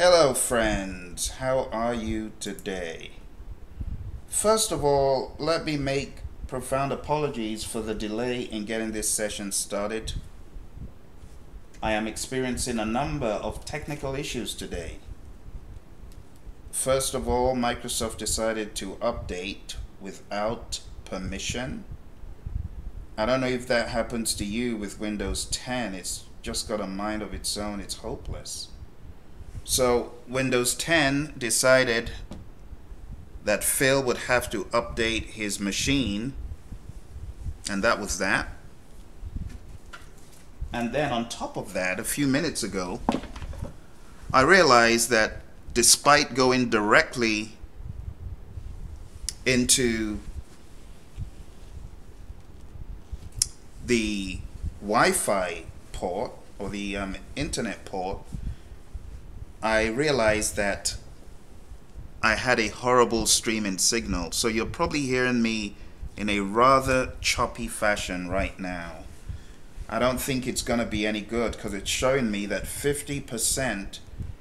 Hello friends, how are you today? First of all, let me make profound apologies for the delay in getting this session started. I am experiencing a number of technical issues today. First of all, Microsoft decided to update without permission. I don't know if that happens to you with Windows 10. It's just got a mind of its own. It's hopeless. So Windows 10 decided that Phil would have to update his machine, and that was that. And then on top of that, a few minutes ago, I realized that despite going directly into the Wi-Fi port or the internet port, I realized that I had a horrible streaming signal. So you're probably hearing me in a rather choppy fashion right now. I don't think it's going to be any good because it's showing me that 50%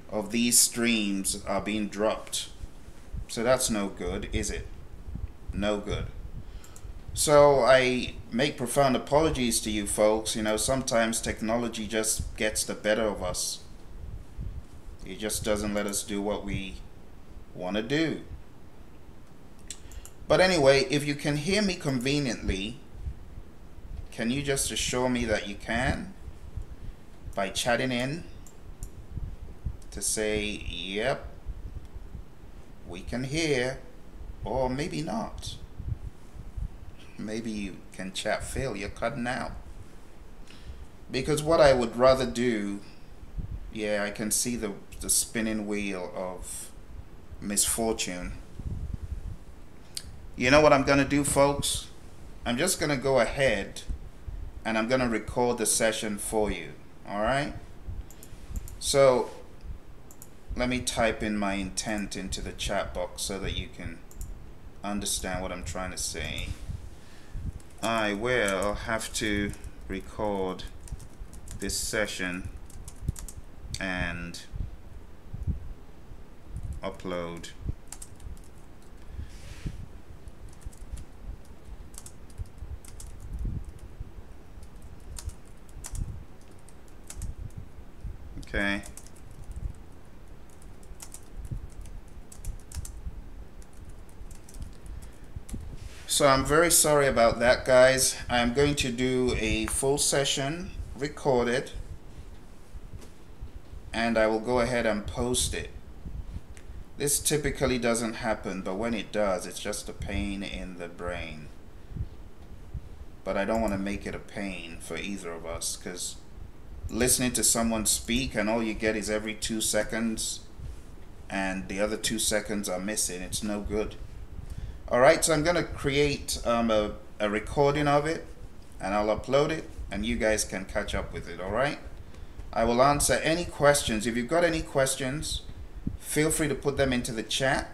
of these streams are being dropped. So that's no good, is it? No good. So I make profound apologies to you folks. You know, sometimes technology just gets the better of us. It just doesn't let us do what we want to do. But anyway, if you can hear me conveniently, can you just assure me that you can? By chatting in to say, yep, we can hear, or maybe not. Maybe you can chat, Phil, you're cutting out. Because what I would rather do, yeah, I can see the spinning wheel of misfortune. You know what I'm going to do, folks? I'm just going to go ahead and I'm going to record the session for you. Alright? So, let me type in my intent into the chat box so that you can understand what I'm trying to say. I will have to record this session and upload. Okay. So I'm very sorry about that, guys. I'm going to do a full session recorded and I will go ahead and post it. This typically doesn't happen, but when it does, it's just a pain in the brain. But I don't want to make it a pain for either of us, because listening to someone speak and all you get is every 2 seconds and the other 2 seconds are missing, it's no good. Alright, so I'm going to create a recording of it and I'll upload it and you guys can catch up with it, alright? I will answer any questions. If you've got any questions, feel free to put them into the chat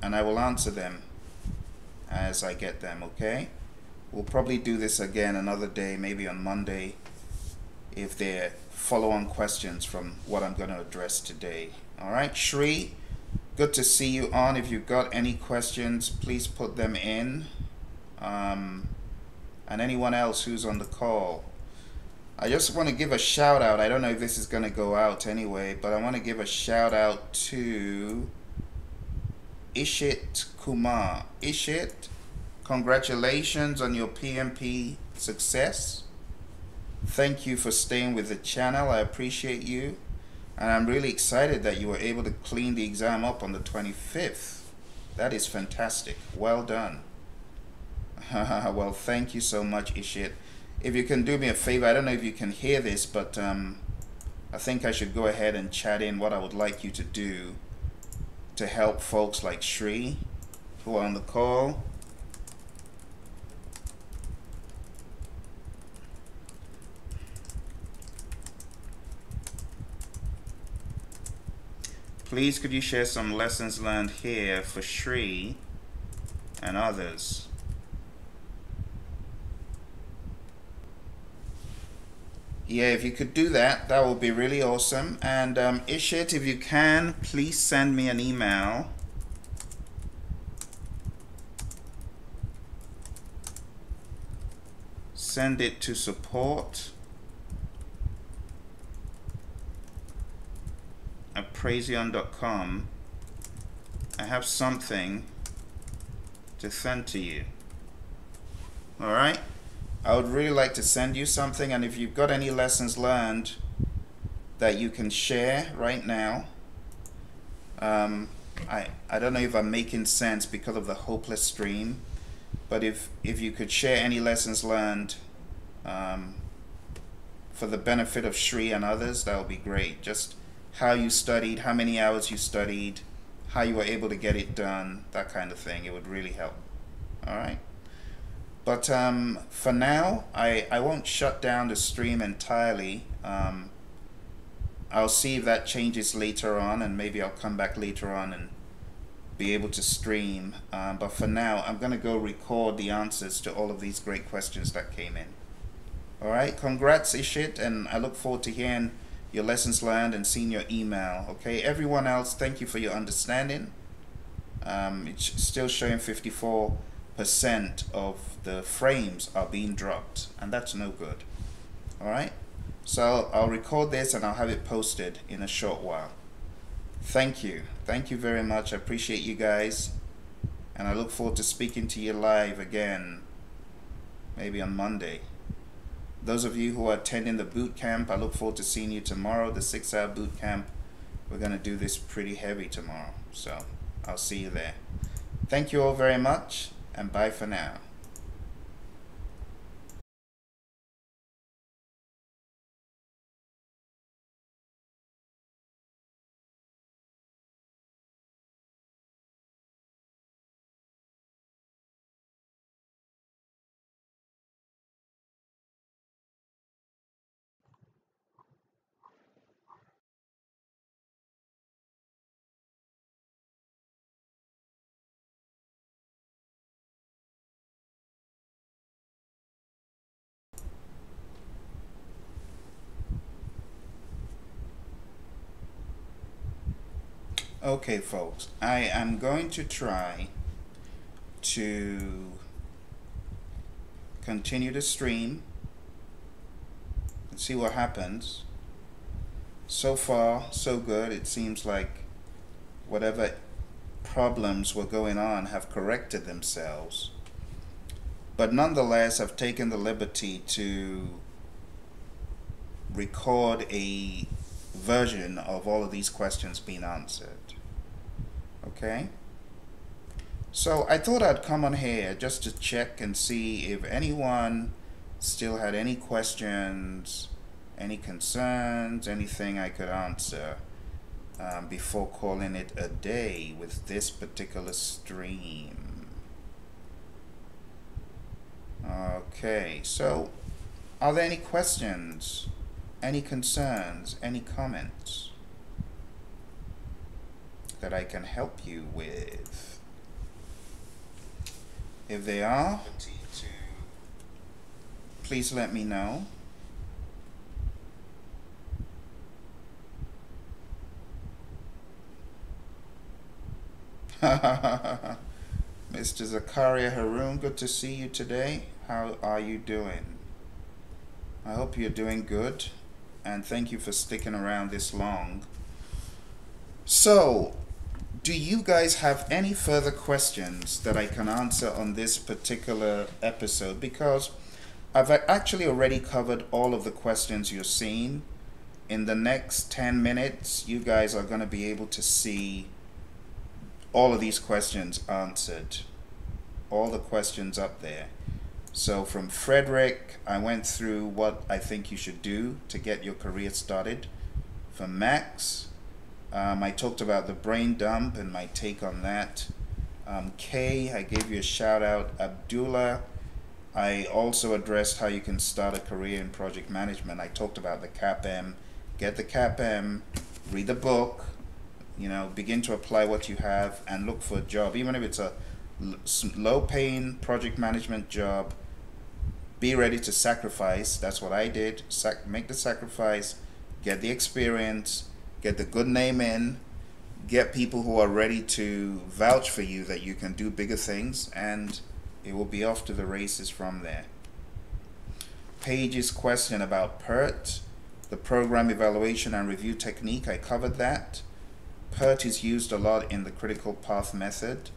and I will answer them as I get them, okay? We'll probably do this again another day, maybe on Monday, if there are follow-on questions from what I'm going to address today. Alright, Shri, good to see you on. If you've got any questions, please put them in. And anyone else who's on the call. I just want to give a shout out. I don't know if this is going to go out anyway, but I want to give a shout out to Ishit Kumar. Ishit, congratulations on your PMP success. Thank you for staying with the channel. I appreciate you. And I'm really excited that you were able to clean the exam up on the 25th. That is fantastic. Well done. Well, thank you so much, Ishit. If you can do me a favor, I don't know if you can hear this, but I think I should go ahead and chat in what I would like you to do to help folks like Shri who are on the call. Please could you share some lessons learned here for Shri and others? Yeah, if you could do that, that would be really awesome. And Ishit, if you can, please send me an email. Send it to support@praizion.com. I have something to send to you. All right? I would really like to send you something, and if you've got any lessons learned that you can share right now, I don't know if I'm making sense because of the hopeless stream, but if you could share any lessons learned for the benefit of Shri and others, that would be great. Just how you studied, how many hours you studied, how you were able to get it done, that kind of thing. It would really help. All right? But for now, I won't shut down the stream entirely. I'll see if that changes later on, and maybe I'll come back later on and be able to stream. But for now, I'm going to go record the answers to all of these great questions that came in. All right, congrats, Ishit, and I look forward to hearing your lessons learned and seeing your email. Okay, everyone else, thank you for your understanding. It's still showing 54% of the frames are being dropped, and that's no good. All right, so I'll record this and I'll have it posted in a short while. Thank you very much. I appreciate you guys, and I look forward to speaking to you live again, maybe on Monday. Those of you who are attending the boot camp, I look forward to seeing you tomorrow, the 6-hour boot camp. We're going to do this pretty heavy tomorrow, so I'll see you there. Thank you all very much, and bye for now. Okay, folks, I am going to try to continue the stream and see what happens. So far, so good. It seems like whatever problems were going on have corrected themselves. But nonetheless, I've taken the liberty to record a version of all of these questions being answered. Okay? So I thought I'd come on here just to check and see if anyone still had any questions, any concerns, anything I could answer before calling it a day with this particular stream. Okay, so are there any questions, any concerns, any comments that I can help you with? If they are, please let me know. Mr. Zakaria Haroon, good to see you today. How are you doing? I hope you're doing good, and thank you for sticking around this long. So, do you guys have any further questions that I can answer on this particular episode? Because I've actually already covered all of the questions you're seeing. In the next 10 minutes, you guys are going to be able to see all of these questions answered. All the questions up there. So from Frederick, I went through what I think you should do to get your career started. From Max, I talked about the brain dump and my take on that. Kay, I gave you a shout out. Abdullah, I also addressed how you can start a career in project management. I talked about the CAPM. Get the CAPM, read the book, you know, begin to apply what you have and look for a job. Even if it's a low paying project management job, be ready to sacrifice. That's what I did. Make the sacrifice, get the experience, get the good name in, get people who are ready to vouch for you that you can do bigger things, and it will be off to the races from there. Paige's question about PERT, the program evaluation and review technique, I covered that. PERT is used a lot in the critical path method,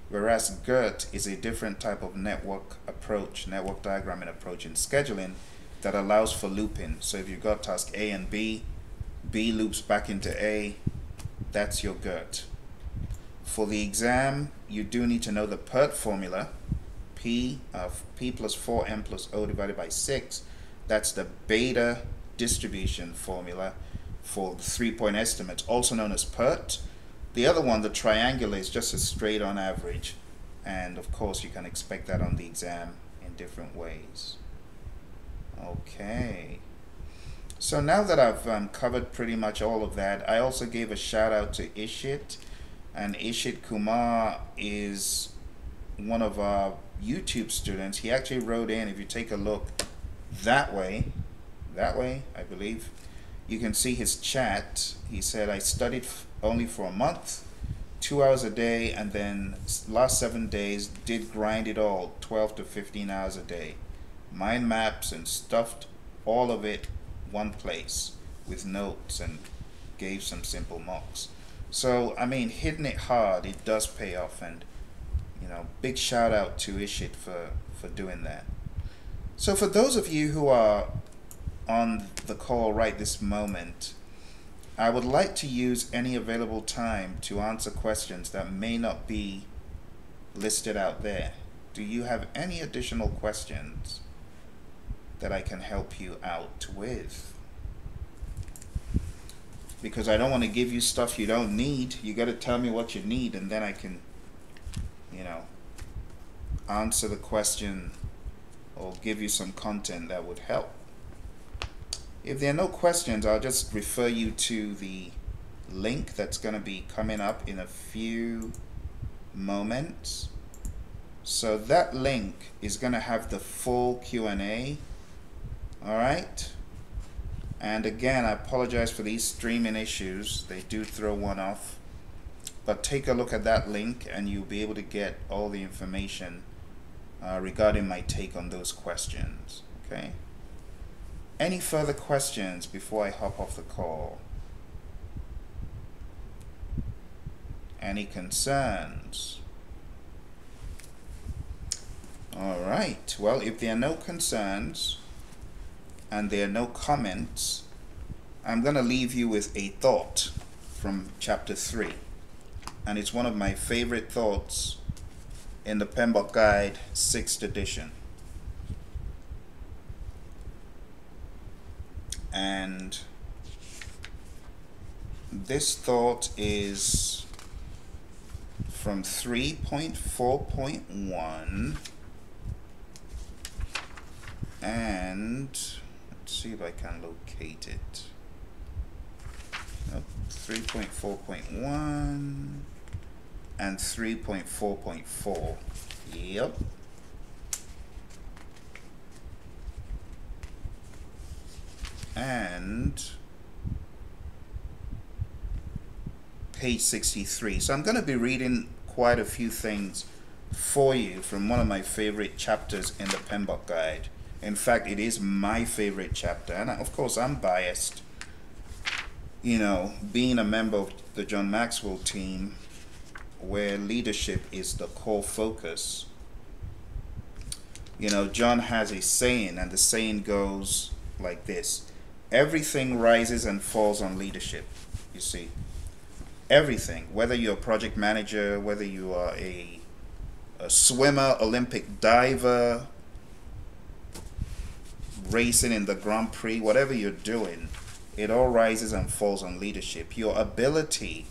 whereas GERT is a different type of network approach, network diagramming approach in scheduling that allows for looping. So if you've got task A and B loops back into A, that's your GERT. For the exam, you do need to know the Pert formula, P plus 4M plus O divided by 6. That's the beta distribution formula for the 3-point estimates, also known as PERT. The other one, the triangular, is just a straight on average, and of course you can expect that on the exam in different ways. Okay, so now that I've covered pretty much all of that, I also gave a shout out to Ishit, and Ishit Kumar is one of our YouTube students. He actually wrote in, if you take a look that way, I believe, you can see his chat. He said, I studied only for a month, 2 hours a day, and then last 7 days did grind it all, 12 to 15 hours a day. Mind maps and stuffed all of it one place with notes and gave some simple mocks. So, I mean, hitting it hard, it does pay off, and, you know, big shout out to Ishit for doing that. So for those of you who are on the call right this moment, I would like to use any available time to answer questions that may not be listed out there. Do you have any additional questions that I can help you out with? Because I don't want to give you stuff you don't need. You got to tell me what you need, and then I can, you know, answer the question or give you some content that would help. If there are no questions, I'll just refer you to the link that's going to be coming up in a few moments. So that link is going to have the full Q&A. All right. And again, I apologize for these streaming issues. They do throw one off. But take a look at that link and you'll be able to get all the information regarding my take on those questions. Okay. Any further questions before I hop off the call? Any concerns? All right. Well, if there are no concerns and there are no comments, I'm going to leave you with a thought from chapter 3. And it's one of my favorite thoughts in the PMBOK Guide 6th edition. And this thought is from 3.4.1, and let's see if I can locate it. Nope, 3.4.1 and 3.4.4. Yep. And page 63. So I'm going to be reading quite a few things for you from one of my favorite chapters in the PMBOK Guide. In fact, it is my favorite chapter, and of course I'm biased. You know, being a member of the John Maxwell team, where leadership is the core focus. You know, John has a saying, and the saying goes like this: everything rises and falls on leadership. You see, everything, whether you're a project manager, whether you are a swimmer, Olympic diver, racing in the Grand Prix, whatever you're doing, it all rises and falls on leadership. Your ability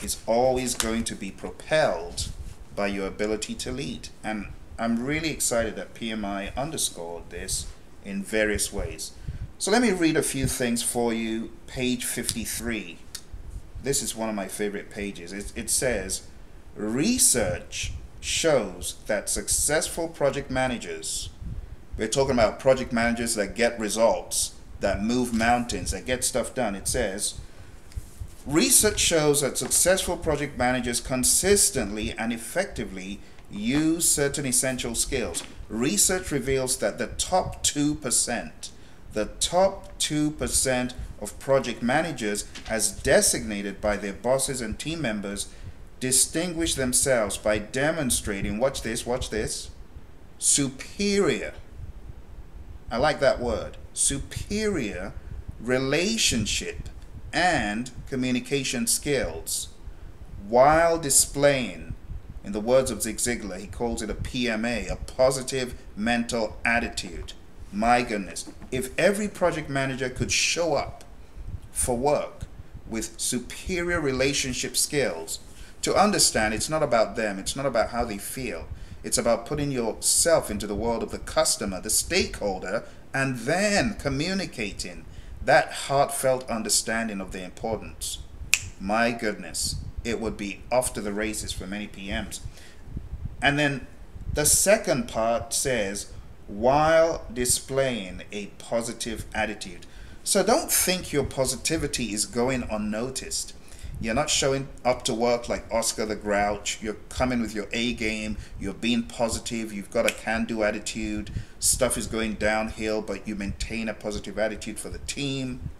is always going to be propelled by your ability to lead. And I'm really excited that PMI underscored this in various ways. So let me read a few things for you. Page 53. This is one of my favorite pages. It says, research shows that successful project managers We're talking about project managers that get results, that move mountains, that get stuff done. It says, research shows that successful project managers consistently and effectively use certain essential skills. Research reveals that the top 2% of project managers, as designated by their bosses and team members, distinguish themselves by demonstrating, watch this, superior, I like that word, superior relationship and communication skills, while displaying, in the words of Zig Ziglar, he calls it a PMA, a positive mental attitude. My goodness, if every project manager could show up for work with superior relationship skills, to understand it's not about them, it's not about how they feel, it's about putting yourself into the world of the customer, the stakeholder, and then communicating that heartfelt understanding of the importance. My goodness, it would be off to the races for many PMs. And then the second part says, while displaying a positive attitude. So don't think your positivity is going unnoticed. You're not showing up to work like Oscar the Grouch. You're coming with your A game. You're being positive. You've got a can-do attitude. Stuff is going downhill, but you maintain a positive attitude for the team.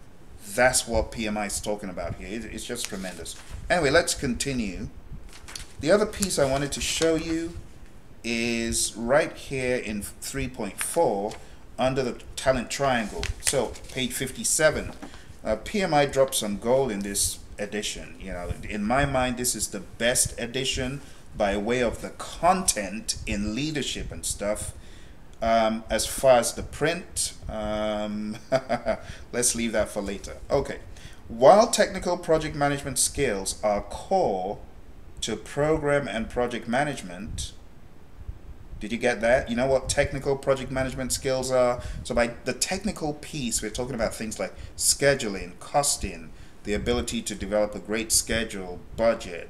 That's what PMI is talking about here. It's just tremendous. Anyway, let's continue. The other piece I wanted to show you is right here in 3.4 under the talent triangle. So page 57. PMI dropped some gold in this edition. You know, in my mind, this is the best edition by way of the content in leadership and stuff. As far as the print, let's leave that for later. Okay. While technical project management skills are core to program and project management, did you get that? You know what technical project management skills are? So by the technical piece, we're talking about things like scheduling, costing, the ability to develop a great schedule, budget,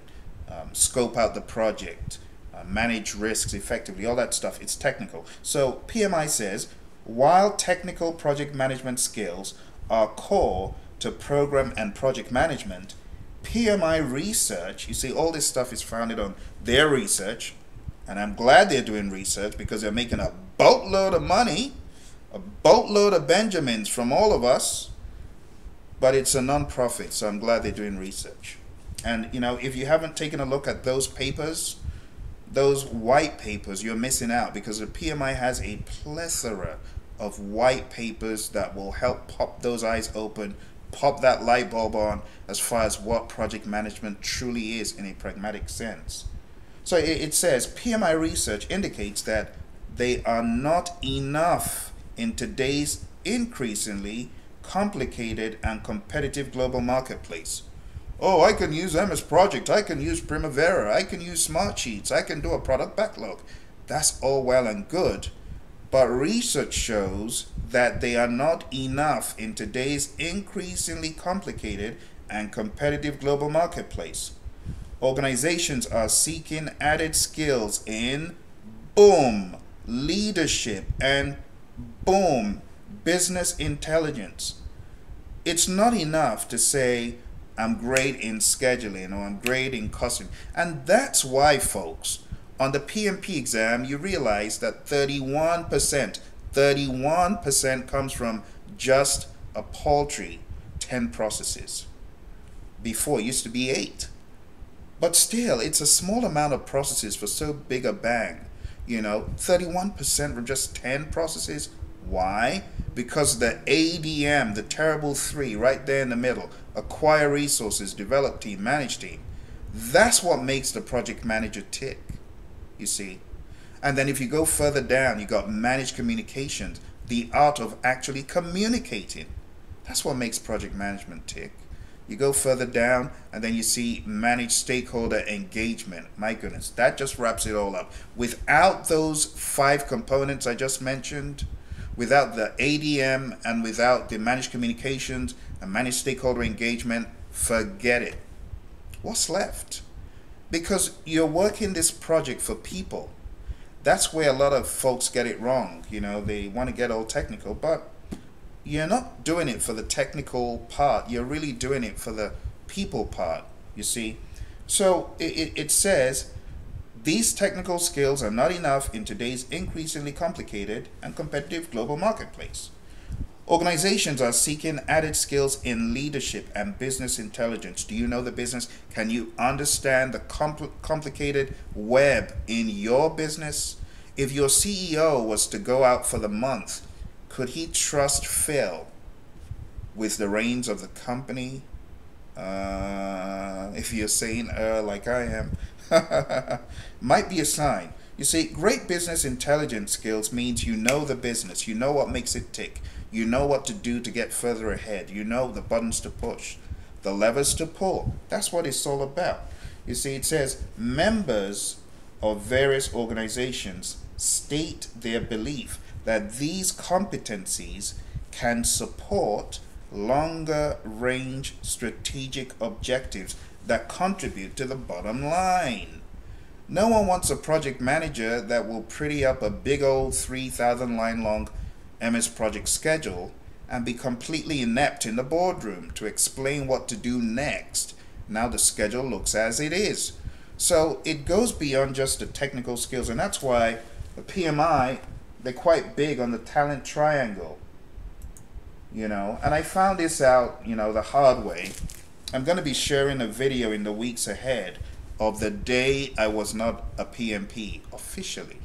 scope out the project, manage risks effectively, all that stuff. It's technical. So PMI says, while technical project management skills are core to program and project management, PMI research, you see all this stuff is founded on their research, and I'm glad they're doing research because they're making a boatload of money, a boatload of Benjamins from all of us, but it's a non-profit, so I'm glad they're doing research. And you know, if you haven't taken a look at those papers, those white papers, you're missing out, because the PMI has a plethora of white papers that will help pop those eyes open, pop that light bulb on as far as what project management truly is in a pragmatic sense. So it says PMI research indicates that they are not enough in today's increasingly complicated and competitive global marketplace. Oh, I can use MS Project, I can use Primavera, I can use Smartsheets, I can do a product backlog. That's all well and good, but research shows that they are not enough in today's increasingly complicated and competitive global marketplace. Organizations are seeking added skills in, boom, leadership and, boom, business intelligence. It's not enough to say, I'm great in scheduling or I'm great in costing. And that's why, folks, on the PMP exam, you realize that 31% comes from just a paltry 10 processes. Before, it used to be 8. But still, it's a small amount of processes for so big a bang. You know, 31% from just 10 processes. Why? Because the ADM, the terrible 3, right there in the middle, acquire resources, develop team, manage team. That's what makes the project manager tick, you see. And then if you go further down, you got managed communications, the art of actually communicating. That's what makes project management tick. You go further down, and then you see managed stakeholder engagement. My goodness, that just wraps it all up. Without those 5 components I just mentioned, without the ADM and without the managed communications and managed stakeholder engagement, forget it. What's left? Because you're working this project for people. That's where a lot of folks get it wrong. You know, they want to get all technical, but you're not doing it for the technical part. You're really doing it for the people part, you see. So it says, these technical skills are not enough in today's increasingly complicated and competitive global marketplace. Organizations are seeking added skills in leadership and business intelligence. Do you know the business? Can you understand the complicated web in your business? If your CEO was to go out for the month, could he trust Phil with the reins of the company? If you're saying like I am, might be a sign. You see, great business intelligence skills means you know the business, you know what makes it tick, you know what to do to get further ahead, you know the buttons to push, the levers to pull. That's what it's all about. You see, it says members of various organizations state their belief that these competencies can support longer range strategic objectives that contribute to the bottom line. No one wants a project manager that will pretty up a big old 3,000 line long MS project schedule and be completely inept in the boardroom to explain what to do next. Now the schedule looks as it is. So it goes beyond just the technical skills, and that's why the PMI, they're quite big on the talent triangle. You know, and I found this out, you know, the hard way. I'm going to be sharing a video in the weeks ahead of the day I was not a PMP officially.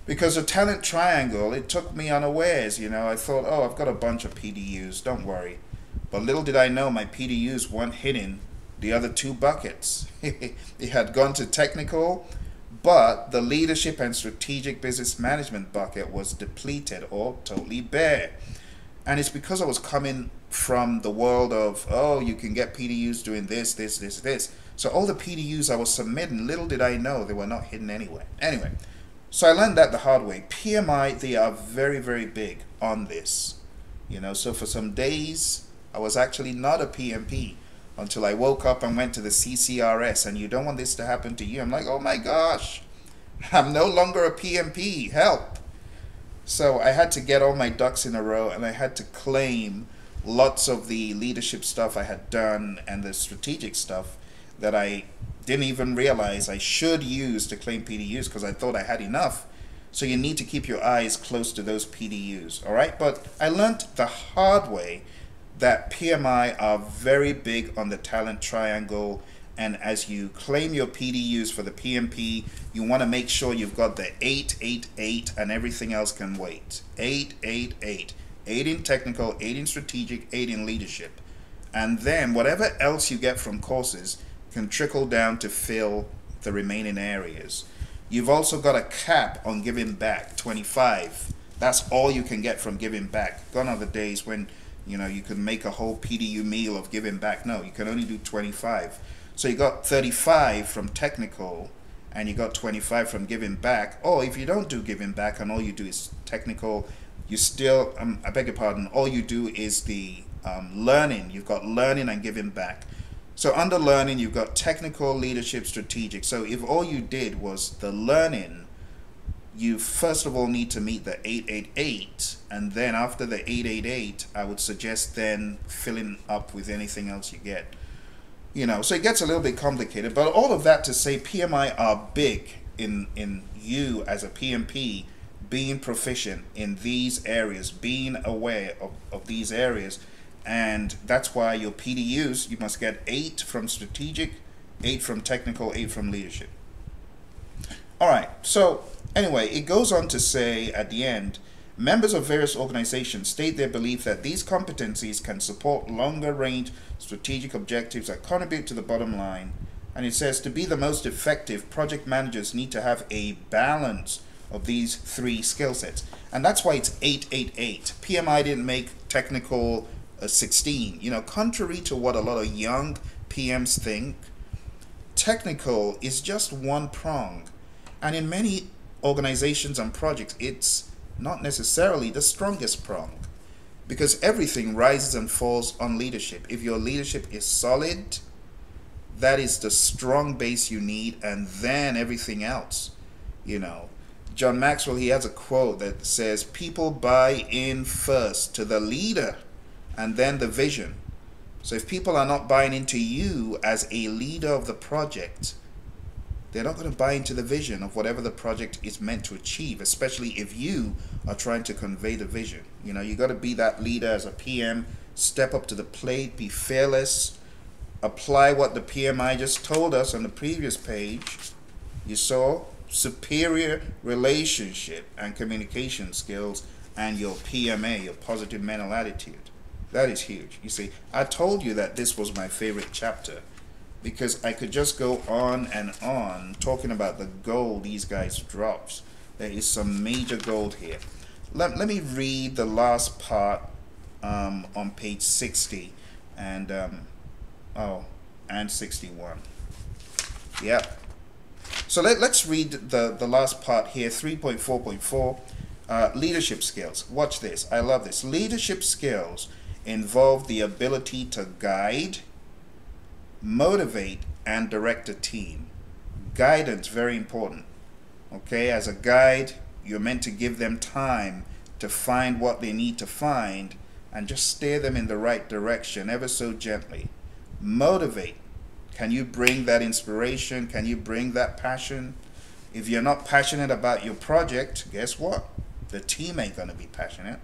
Because the talent triangle, it took me unawares, you know. I thought, oh, I've got a bunch of PDUs, don't worry. But little did I know my PDUs weren't hitting the other two buckets. It had gone to technical, but the leadership and strategic business management bucket was depleted or totally bare. And it's because I was coming from the world of, oh, you can get PDUs doing this, this, this, this. So all the PDUs I was submitting, little did I know they were not hidden anyway. Anyway, so I learned that the hard way. PMI, they are very, very big on this. You know, so for some days, I was actually not a PMP until I woke up and went to the CCRS. And you don't want this to happen to you. I'm like, oh my gosh, I'm no longer a PMP, help. So I had to get all my ducks in a row, and I had to claim lots of the leadership stuff I had done and the strategic stuff that I didn't even realize I should use to claim PDUs because I thought I had enough. So you need to keep your eyes close to those PDUs, all right? But I learned the hard way that PMI are very big on the talent triangle. And as you claim your PDUs for the PMP, you want to make sure you've got the 8, 8, 8, and everything else can wait. 8, 8, 8. 8 in technical, 8 in strategic, 8 in leadership. And then whatever else you get from courses can trickle down to fill the remaining areas. You've also got a cap on giving back, 25. That's all you can get from giving back. Gone are the days when, you know, you could make a whole PDU meal of giving back. No, you can only do 25. So you got 35 from technical, and you got 25 from giving back. Or if you don't do giving back and all you do is technical, you still, I beg your pardon, all you do is the learning. You've got learning and giving back. So under learning, you've got technical, leadership, strategic. So if all you did was the learning, you first of all need to meet the 888, and then after the 888, I would suggest then filling up with anything else you get. You know, so it gets a little bit complicated, but all of that to say PMI are big in you as a PMP being proficient in these areas, being aware of these areas. And that's why your PDUs, you must get 8 from strategic, 8 from technical, 8 from leadership. All right, so anyway, it goes on to say at the end, members of various organizations state their belief that these competencies can support longer range strategic objectives that contribute to the bottom line. And it says to be the most effective, project managers need to have a balance of these 3 skill sets. And that's why it's 888. PMI didn't make technical 16. You know, contrary to what a lot of young PMs think, technical is just one prong. And in many organizations and projects, it's not necessarily the strongest prong, because everything rises and falls on leadership. If your leadership is solid, that is the strong base you need, and then everything else, you know. John Maxwell, he has a quote that says, people buy in first to the leader and then the vision. So if people are not buying into you as a leader of the project, they're not going to buy into the vision of whatever the project is meant to achieve, especially if you are trying to convey the vision. You know, you got to be that leader as a PM, step up to the plate, be fearless, apply what the PMI just told us on the previous page. You saw superior relationship and communication skills and your PMA, your positive mental attitude. That is huge. You see, I told you that this was my favorite chapter because I could just go on and on talking about the gold these guys drops. There is some major gold here. Let me read the last part on page 60 and and 61. Yep. So let's read the last part here, 3.4.4, leadership skills. Watch this. I love this. Leadership skills involve the ability to guide, motivate, and direct a team. Guidance, very important. Okay, as a guide, you're meant to give them time to find what they need to find and just steer them in the right direction ever so gently. Motivate. Can you bring that inspiration? Can you bring that passion? If you're not passionate about your project, guess what? The team ain't going to be passionate.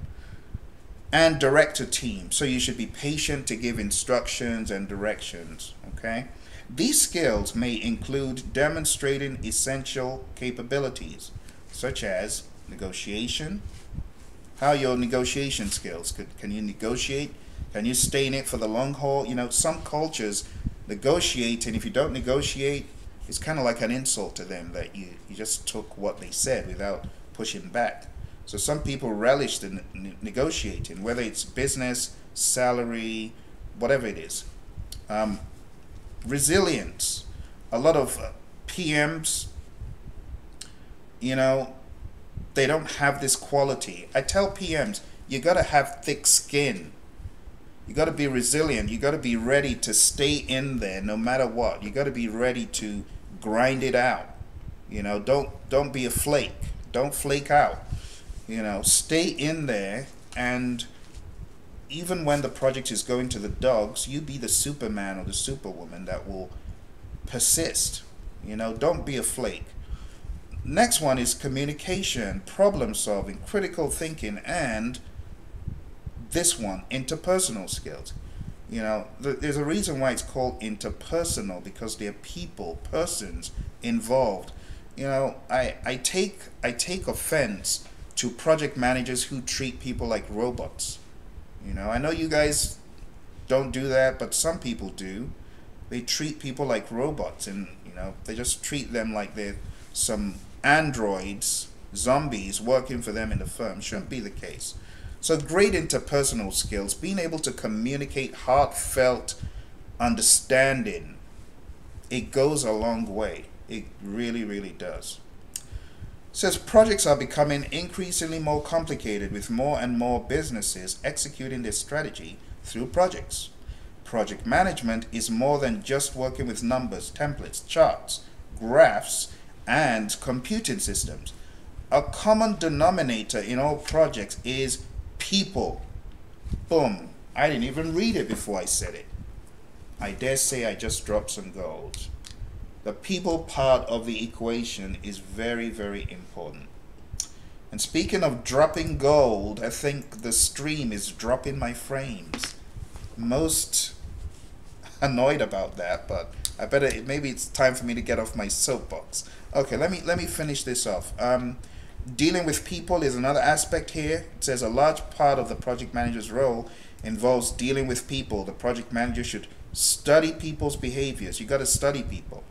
And direct a team. So you should be patient to give instructions and directions. Okay? These skills may include demonstrating essential capabilities, such as negotiation. How are your negotiation skills? Can you negotiate? Can you stay in it for the long haul? You know, some cultures negotiate, and if you don't negotiate, it's kind of like an insult to them that you just took what they said without pushing back. So some people relish the negotiating, whether it's business, salary, whatever it is. Resilience. A lot of PMs, you know, they don't have this quality. I tell PMs, you got to have thick skin. You got to be resilient. You got to be ready to stay in there no matter what. You got to be ready to grind it out. You know, don't be a flake. Don't flake out. You know, stay in there, and even when the project is going to the dogs, you be the Superman or the Superwoman that will persist. You know, don't be a flake. Next one is communication, problem solving, critical thinking, and this one, interpersonal skills. You know, there's a reason why it's called interpersonal, because there are people, persons involved. You know, I take offense to project managers who treat people like robots. You know, I know you guys don't do that, but some people do. They treat people like robots, and you know, they just treat them like they're some androids, zombies working for them in the firm. Shouldn't be the case. So great interpersonal skills, being able to communicate heartfelt understanding, it goes a long way. It really, really does. It says projects are becoming increasingly more complicated with more and more businesses executing their strategy through projects. Project management is more than just working with numbers, templates, charts, graphs, and computing systems. A common denominator in all projects is people. Boom. I didn't even read it before I said it. I dare say I just dropped some gold. The people part of the equation is very, very important. And speaking of dropping gold, I think the stream is dropping my frames. Most annoyed about that, but I better, maybe it's time for me to get off my soapbox. Okay, let me finish this off. Dealing with people is another aspect here. It says a large part of the project manager's role involves dealing with people. The project manager should study people's behaviors. You got to study people.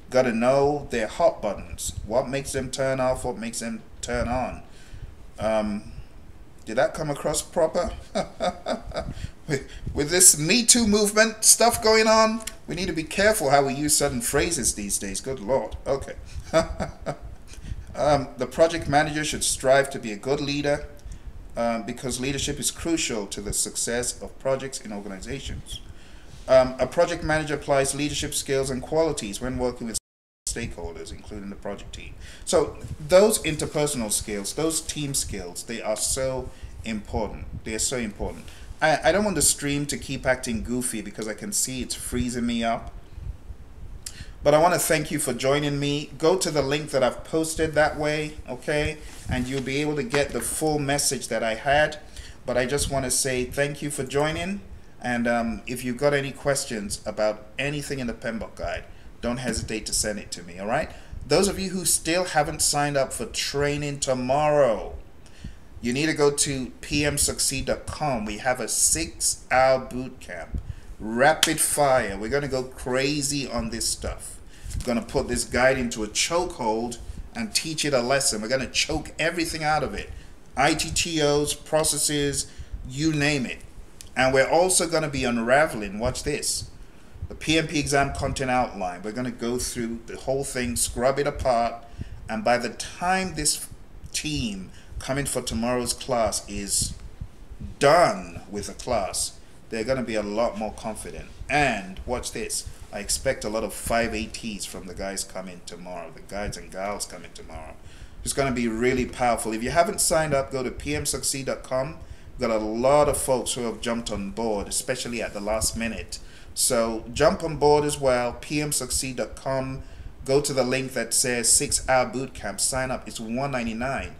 Got to know their hot buttons. What makes them turn off? What makes them turn on? Did that come across proper? With this Me Too movement stuff going on, we need to be careful how we use certain phrases these days. Good Lord. Okay. The project manager should strive to be a good leader because leadership is crucial to the success of projects in organizations. A project manager applies leadership skills and qualities when working with stakeholders, including the project team. So those interpersonal skills, those team skills, they are so important. They are so important. I don't want the stream to keep acting goofy because I can see it's freezing me up. But I want to thank you for joining me. Go to the link that I've posted that way, okay? And you'll be able to get the full message that I had. But I just want to say thank you for joining. And if you've got any questions about anything in the PMBOK guide, don't hesitate to send it to me, all right? Those of you who still haven't signed up for training tomorrow, you need to go to pmsucceed.com. We have a 6-hour boot camp. Rapid fire. We're going to go crazy on this stuff. We're going to put this guide into a chokehold and teach it a lesson. We're going to choke everything out of it. ITTOs, processes, you name it. And we're also going to be unraveling, watch this, the PMP exam content outline. We're going to go through the whole thing, scrub it apart, and by the time this team coming for tomorrow's class is done with the class, they're going to be a lot more confident. And watch this, I expect a lot of 5ATs from the guys coming tomorrow, the guys and gals coming tomorrow. It's going to be really powerful. If you haven't signed up, go to pmsucceed.com. We've got a lot of folks who have jumped on board, especially at the last minute. So jump on board as well, pmsucceed.com. Go to the link that says 6-hour bootcamp. Sign up. It's $199.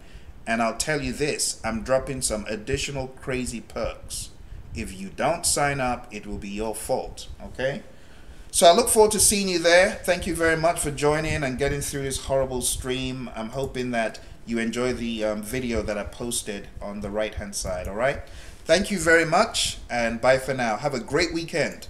And I'll tell you this, I'm dropping some additional crazy perks. If you don't sign up, it will be your fault, okay? So I look forward to seeing you there. Thank you very much for joining and getting through this horrible stream. I'm hoping that you enjoy the video that I posted on the right-hand side, all right? Thank you very much, and bye for now. Have a great weekend.